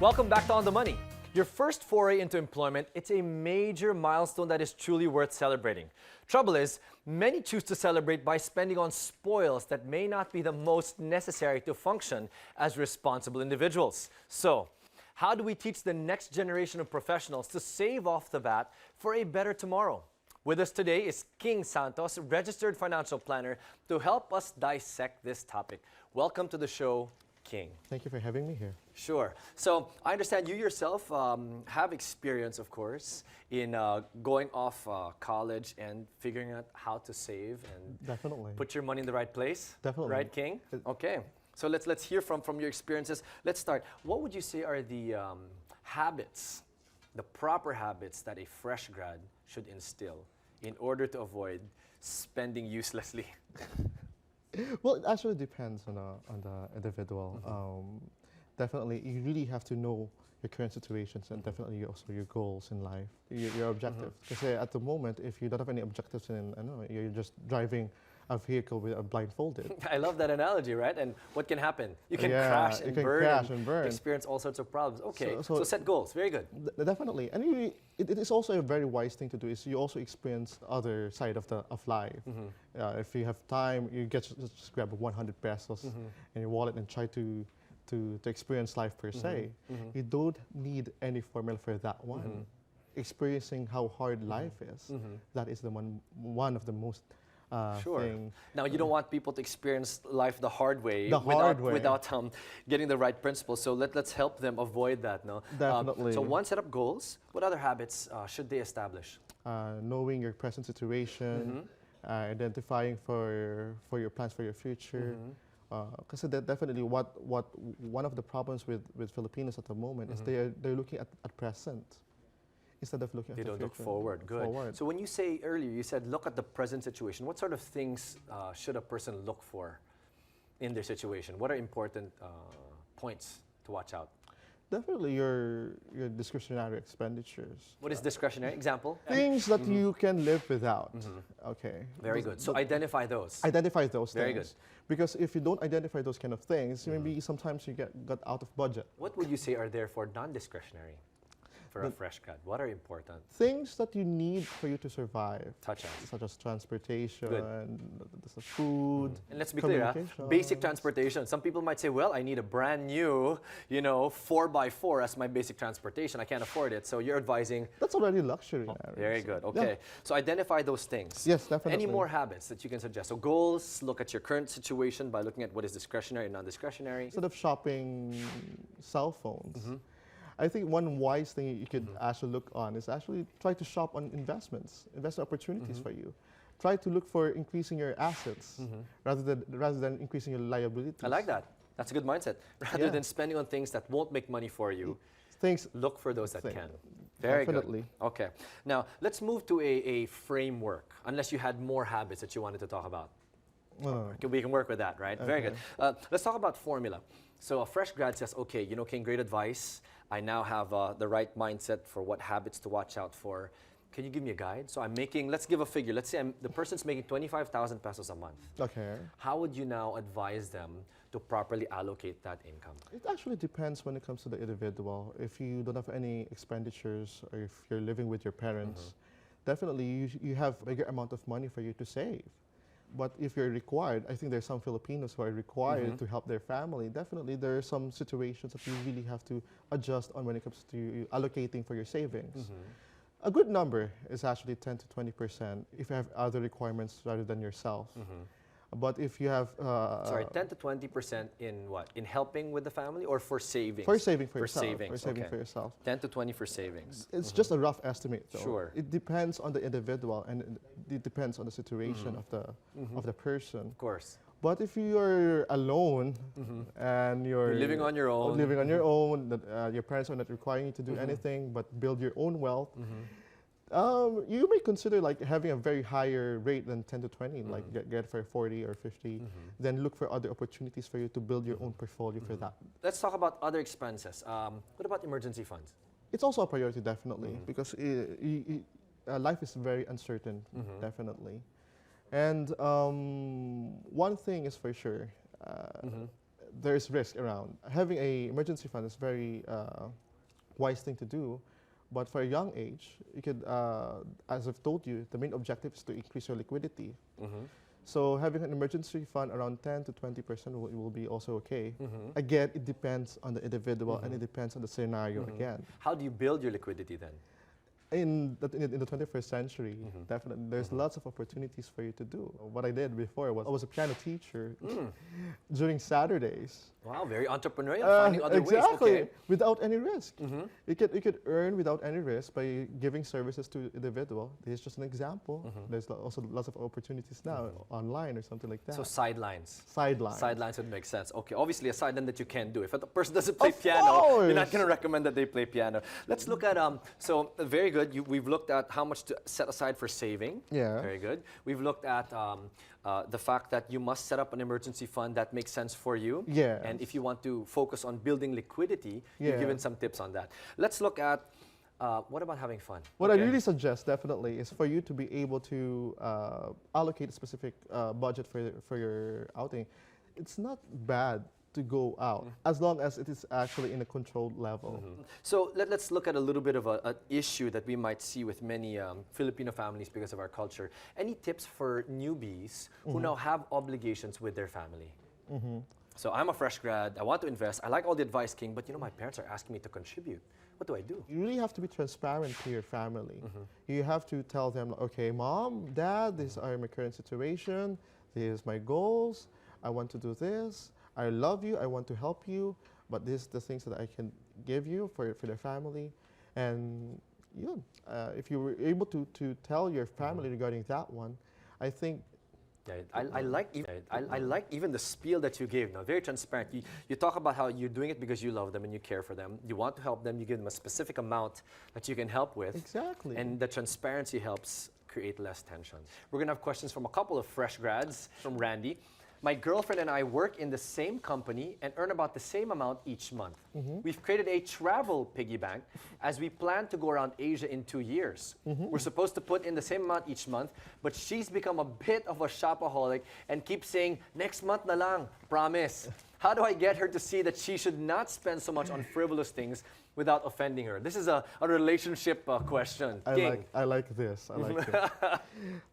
Welcome back to On the Money. Your first foray into employment, it's a major milestone that is truly worth celebrating. Trouble is, many choose to celebrate by spending on spoils that may not be the most necessary to function as responsible individuals. So, how do we teach the next generation of professionals to save off the bat for a better tomorrow? With us today is King Santos, registered financial planner, to help us dissect this topic. Welcome to the show, King. Thank you for having me here. Sure. So I understand you yourself have experience, of course, in going off college and figuring out how to save and Definitely. put your money in the right place. Definitely. Right, King? Okay. So let's hear from your experiences. Let's start. What would you say are the habits, the proper habits that a fresh grad should instill in order to avoid spending uselessly? Well, it actually depends on the individual. Definitely, you really have to know your current situations and definitely also your goals in life, your objectives. Because at the moment, if you don't have any objectives and I don't know, you're just driving a vehicle with a blindfolded. I love that analogy, right? And what can happen? You can Yeah, crash you and can burn crash and burn. experience all sorts of problems. Okay, So- so set goals. Very good. Definitely, and it is also a very wise thing to do. Is you also experience other side of life. If you have time, you just grab 100 pesos in your wallet and try to experience life per se. You don't need any formula for that one. Experiencing how hard life is, that is the one of the most Sure. thing. Now, you don't want people to experience life the hard way, The hard way. without getting the right principles. So let's help them avoid that. No. Definitely. So once set up goals, what other habits should they establish? Knowing your present situation, identifying for your plans for your future. Because definitely what one of the problems with Filipinos at the moment is they're looking at present instead of looking They at the don't look future. forward. Good. Forward. So when you say earlier, you said look at the present situation. What sort of things should a person look for in their situation? What are important points to watch out? Definitely your discretionary expenditures. What is discretionary? Example? Things that you can live without. Okay. Very good. So identify those. Identify those Very things. Because if you don't identify those kind of things, maybe sometimes you got out of budget. What would you say are therefore non-discretionary for a fresh grad? What are important? Things that you need for you to survive, Touch on. such as transportation, the food, And let's be clear, basic transportation. Some people might say, well, I need a brand new, 4x4 as my basic transportation. I can't afford it. So you're advising. That's already luxury. Very good. Okay. So identify those things. Yes, definitely. Any more habits that you can suggest? So goals, look at your current situation by looking at what is discretionary and non-discretionary. Instead of shopping cell phones, I think one wise thing you could actually look on is actually try to shop on investment opportunities for you. Try to look for increasing your assets rather than increasing your liabilities. I like that. That's a good mindset. Rather than spending on things that won't make money for you, look for those that can. Very Definitely. good. Okay. Now, let's move to a framework, unless you had more habits that you wanted to talk about. Okay, we can work with that, right? Very good. Let's talk about formula. So a fresh grad says, okay, King, great advice. I now have the right mindset for what habits to watch out for. Can you give me a guide? So let's give a figure. Let's say the person's making 25,000 pesos a month. Okay. How would you now advise them to properly allocate that income? It actually depends when it comes to the individual. If you don't have any expenditures or if you're living with your parents, definitely you have a bigger amount of money for you to save. But if you're required, I think there's some Filipinos who are required to help their family. Definitely, there are some situations that you really have to adjust on when it comes to allocating for your savings. A good number is actually 10 to 20% if you have other requirements rather than yourself. But if you have... Sorry, 10 to 20% in what? In helping with the family or for savings? For saving for yourself. Savings, for saving okay. for yourself. 10 to 20 for savings. It's just a rough estimate, though. Sure. It depends on the individual and it depends on the situation of the person. Of course. But if you're alone and you're living on your own, your parents are not requiring you to do anything but build your own wealth, you may consider like having a very higher rate than 10 to 20, like get for 40 or 50, then look for other opportunities for you to build your own portfolio for that. Let's talk about other expenses. What about emergency funds? It's also a priority, definitely, because life is very uncertain, definitely. And one thing is for sure, there's risk around. Having a emergency fund is very wise thing to do, but for a young age, you could, as I've told you, the main objective is to increase your liquidity. So having an emergency fund around 10 to 20% will be also okay. Again, it depends on the individual and it depends on the scenario again. How do you build your liquidity then? In the 21st century, definitely, there's lots of opportunities for you to do. What I did before was I was a piano teacher during Saturdays. Wow, very entrepreneurial, finding other ways. Exactly, without any risk. You could earn without any risk by giving services to individual. This is just an example. There's also lots of opportunities now online or something like that. So sidelines. Sidelines. Sidelines would make sense. Okay, obviously a sideline that you can't do. If a person doesn't play Of piano, you're not course. going to recommend that they play piano. Let's look at, so very good. We've looked at how much to set aside for saving. Yeah. Very good. We've looked at the fact that you must set up an emergency fund that makes sense for you. Yes. And if you want to focus on building liquidity, you've Yeah. given some tips on that. Let's look at, what about having fun? What I really suggest definitely is for you to be able to allocate a specific budget for your outing. It's not bad to go out as long as it is actually in a controlled level. So let's look at a little bit of an issue that we might see with many Filipino families because of our culture. Any tips for newbies who now have obligations with their family? So I'm a fresh grad, I want to invest, I like all the advice, King, but my parents are asking me to contribute. What do I do? You really have to be transparent to your family. You have to tell them, okay, mom, dad, this is my current situation, this is my goals, I want to do this, I love you, I want to help you, but this is the things that I can give you for their family. And if you were able to tell your family regarding that one, I think I like even the spiel that you gave now, very transparent. You talk about how you're doing it because you love them and you care for them. You want to help them, you give them a specific amount that you can help with. Exactly. And the transparency helps create less tension. We're gonna have questions from a couple of fresh grads, from Randy. My girlfriend and I work in the same company and earn about the same amount each month. We've created a travel piggy bank as we plan to go around Asia in 2 years. We're supposed to put in the same amount each month, but she's become a bit of a shopaholic and keeps saying, next month na lang, promise. How do I get her to see that she should not spend so much on frivolous things without offending her? This is a relationship question. I like this. I like this.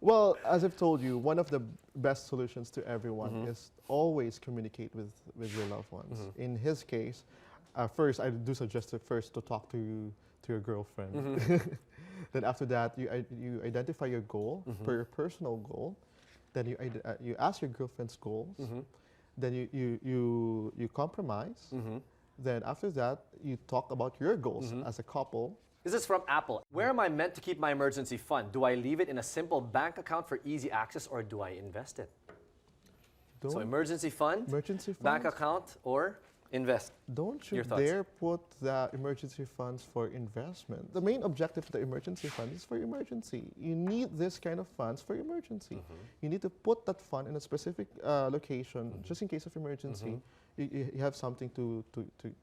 Well, as I've told you, one of the best solutions to everyone is always communicate with your loved ones. In his case, first I do suggest first to talk to your girlfriend. Then after that, you identify your goal for your personal goal. Then you ask your girlfriend's goals. Then you compromise. Then after that, you talk about your goals as a couple. This is from Apple. Where am I meant to keep my emergency fund? Do I leave it in a simple bank account for easy access or do I invest it? So emergency fund, bank account, or invest? Don't you Your thoughts? dare put the emergency funds for investment. The main objective of the emergency fund is for emergency. You need this kind of funds for emergency. You need to put that fund in a specific location just in case of emergency. You have something to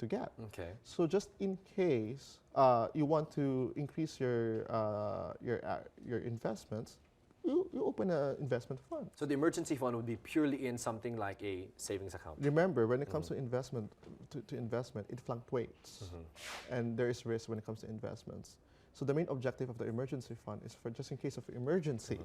get. Okay. So just in case you want to increase your investments, you open an investment fund. So the emergency fund would be purely in something like a savings account. Remember, when it comes to investment, it fluctuates, and there is risk when it comes to investments. So the main objective of the emergency fund is for just in case of emergency,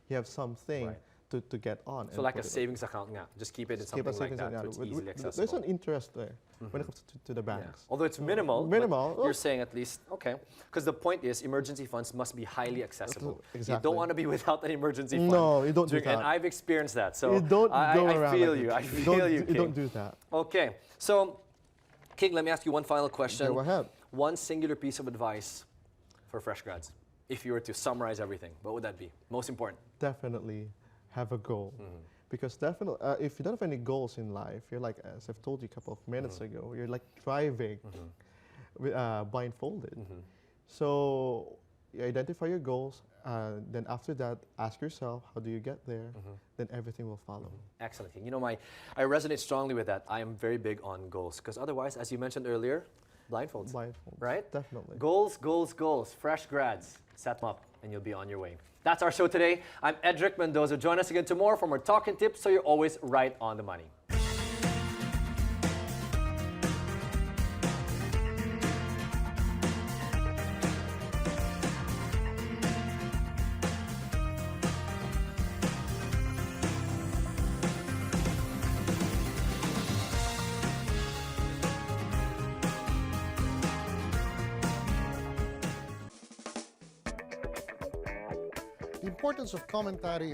you have something to get on. So like a savings account, just keep it in something like that, so it's easily accessible. There's an interest there when it comes to the banks. Although it's minimal, Minimal. but you're saying at least, okay. Because the point is, emergency funds must be highly accessible. Exactly. You don't want to be without an emergency fund. No, you don't do that. And I've experienced that, so You don't go around I feel like you. that. I feel you, You King. don't do that. Okay, so King, let me ask you one final question. Go ahead. One singular piece of advice for fresh grads, if you were to summarize everything, what would that be? Most important. Definitely have a goal. Because definitely, if you don't have any goals in life, you're like, as I've told you a couple of minutes ago, you're like driving blindfolded. So you identify your goals, then after that, ask yourself, how do you get there? Then everything will follow. Excellent. You know, I resonate strongly with that. I am very big on goals, because otherwise, as you mentioned earlier, blindfolds. Right? Definitely. Goals, goals, goals. Fresh grads, set them up, and you'll be on your way. That's our show today. I'm Edric Mendoza. Join us again tomorrow for more talk and tips so you're always right on the money. importance of commentary